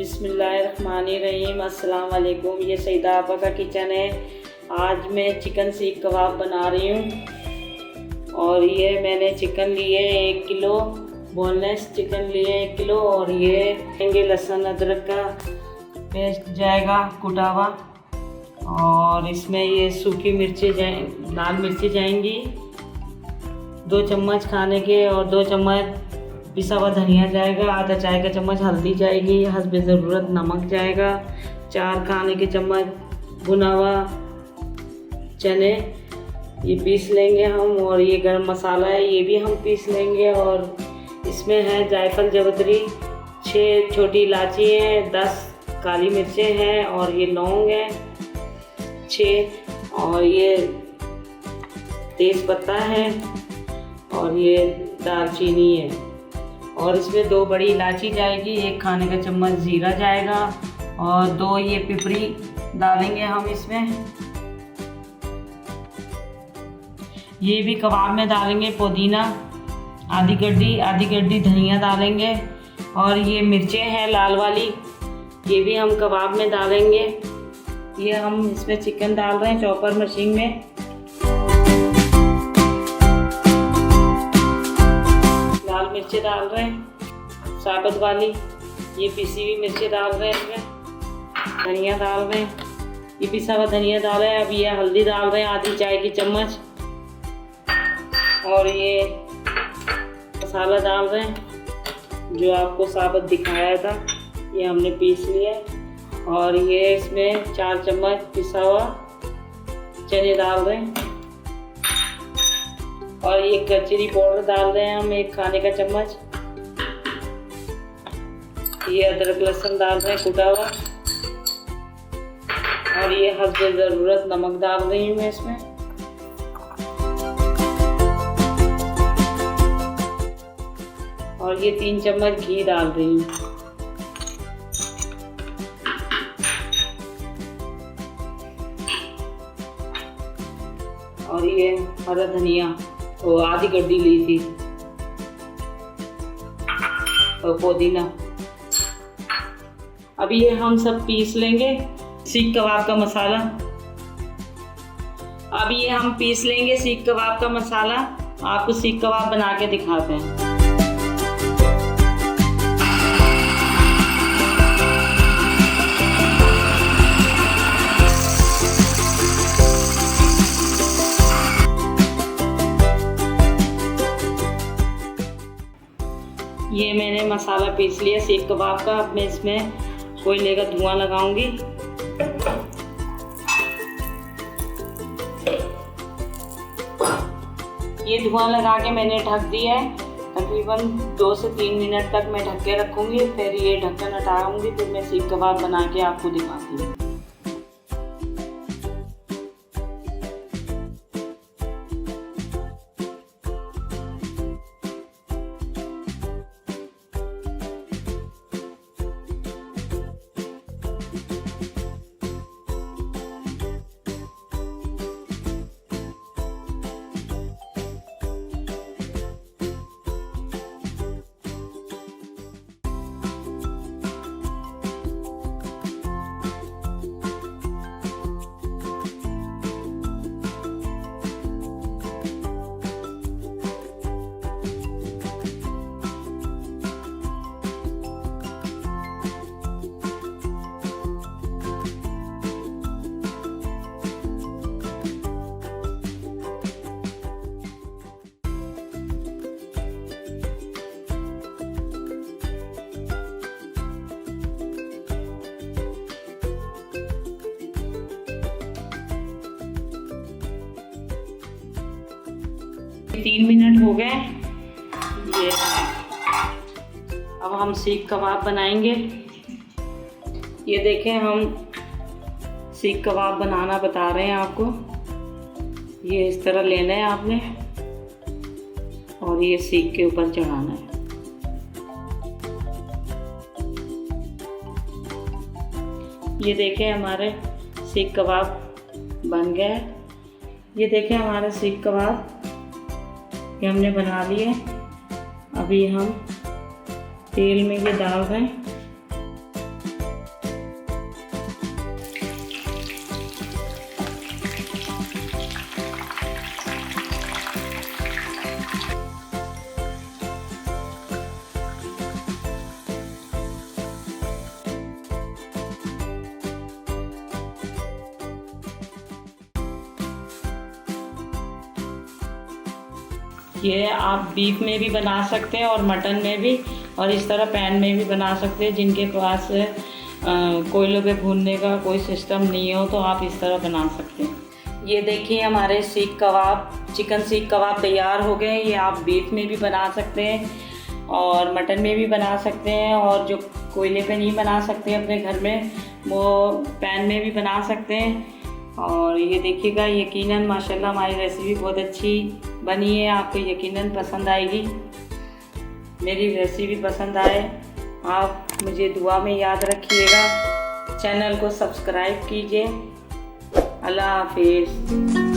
बिस्मिल्लाहिर्रहमानिर्रहीम। अस्सलाम वालेकुम। ये सईदा आपा का किचन है। आज मैं चिकन सीख कबाब बना रही हूँ। और ये मैंने चिकन लिए 1 किलो, बोनलेस चिकन लिए 1 किलो। और ये लेंगे लहसुन अदरक का पेस्ट जाएगा कुटा हुआ। और इसमें ये सूखी मिर्ची लाल मिर्ची जाएंगी 2 चम्मच खाने के, और 2 चम्मच पिसा हुआ धनिया जाएगा, आधा चाय का चम्मच हल्दी जाएगी, हस्बे ज़रूरत नमक जाएगा, 4 खाने के चम्मच भुना हुआ चने ये पीस लेंगे हम। और ये गरम मसाला है, ये भी हम पीस लेंगे। और इसमें है जायफल जवित्री, 6 छोटी इलायची है, 10 काली मिर्चें हैं, और ये लौंग है 6, और ये तेज़ पत्ता है, और ये दालचीनी है। और इसमें 2 बड़ी इलायची जाएगी, 1 खाने का चम्मच जीरा जाएगा, और 2 ये पिपरी डालेंगे हम इसमें। ये भी कबाब में डालेंगे पुदीना, आधी गड्डी धनिया डालेंगे। और ये मिर्चें हैं लाल वाली, ये भी हम कबाब में डालेंगे। ये हम इसमें चिकन डाल रहे हैं चॉपर मशीन में। लाल मिर्चें डाल रहे हैं साबुत वाली, ये पिसी हुई मिर्चें डाल रहे हैं इसमें, धनिया डाल रहे हैं, ये पिसा हुआ धनिया डाल रहे हैं। अब ये हल्दी डाल रहे हैं आधी चाय की चम्मच, और ये मसाला डाल रहे हैं जो आपको साबुत दिखाया था, ये हमने पीस लिया। और ये इसमें 4 चम्मच पिसा हुआ चने डाल रहे हैं, और ये कचरी पाउडर डाल रहे हैं हम 1 खाने का चम्मच। ये अदरक लहसुन डाल रहे हैं कुटा हुआ, और ये हस्बे ज़रूरत नमक डाल रही हूँ मैं इसमें। और ये 3 चम्मच घी डाल रही हूँ। और ये हरा धनिया वो आधी गड्डी ली थी, और पुदीना। अब ये हम सब पीस लेंगे सीख कबाब का मसाला। अब ये हम पीस लेंगे सीख कबाब का मसाला, आपको सीख कबाब बना के दिखाते हैं। ये मैंने मसाला पीस लिया सीख कबाब का। अब मैं इसमें कोयले का धुआं लगाऊंगी। ये धुआं लगा के मैंने ढक दिया है। तकरीबन 2 से 3 मिनट तक मैं ढक के रखूंगी, फिर ये ढक्कन हटाऊंगी, फिर मैं सीख कबाब बना के आपको दिखाती हूँ। तीन मिनट हो गए। ये अब हम सीख कबाब बनाएंगे। ये देखें, हम सीख कबाब बनाना बता रहे हैं आपको। ये इस तरह लेना है आपने, और ये सीख के ऊपर चढ़ाना है। ये देखें हमारे सीख कबाब बन गए। ये देखें हमारे सीख कबाब ये हमने बना लिए। अभी हम तेल में ये डाल रहे हैं। ये आप बीफ में भी बना सकते हैं और मटन में भी, और इस तरह पैन में भी बना सकते हैं। जिनके पास कोयलों पे भूनने का कोई सिस्टम नहीं हो तो आप इस तरह बना सकते हैं। ये देखिए हमारे सीख कबाब, चिकन सीख कबाब तैयार हो गए। ये आप बीफ में भी बना सकते हैं और मटन में भी बना सकते हैं, और जो कोयले पे नहीं बना सकते अपने घर में वो पैन में भी बना सकते हैं। और ये देखिएगा, यकीनन माशाल्लाह हमारी रेसिपी बहुत अच्छी बनी है, आपको यकीनन पसंद आएगी। मेरी रेसिपी पसंद आए आप मुझे दुआ में याद रखिएगा, चैनल को सब्सक्राइब कीजिए। अल्लाह हाफिज़।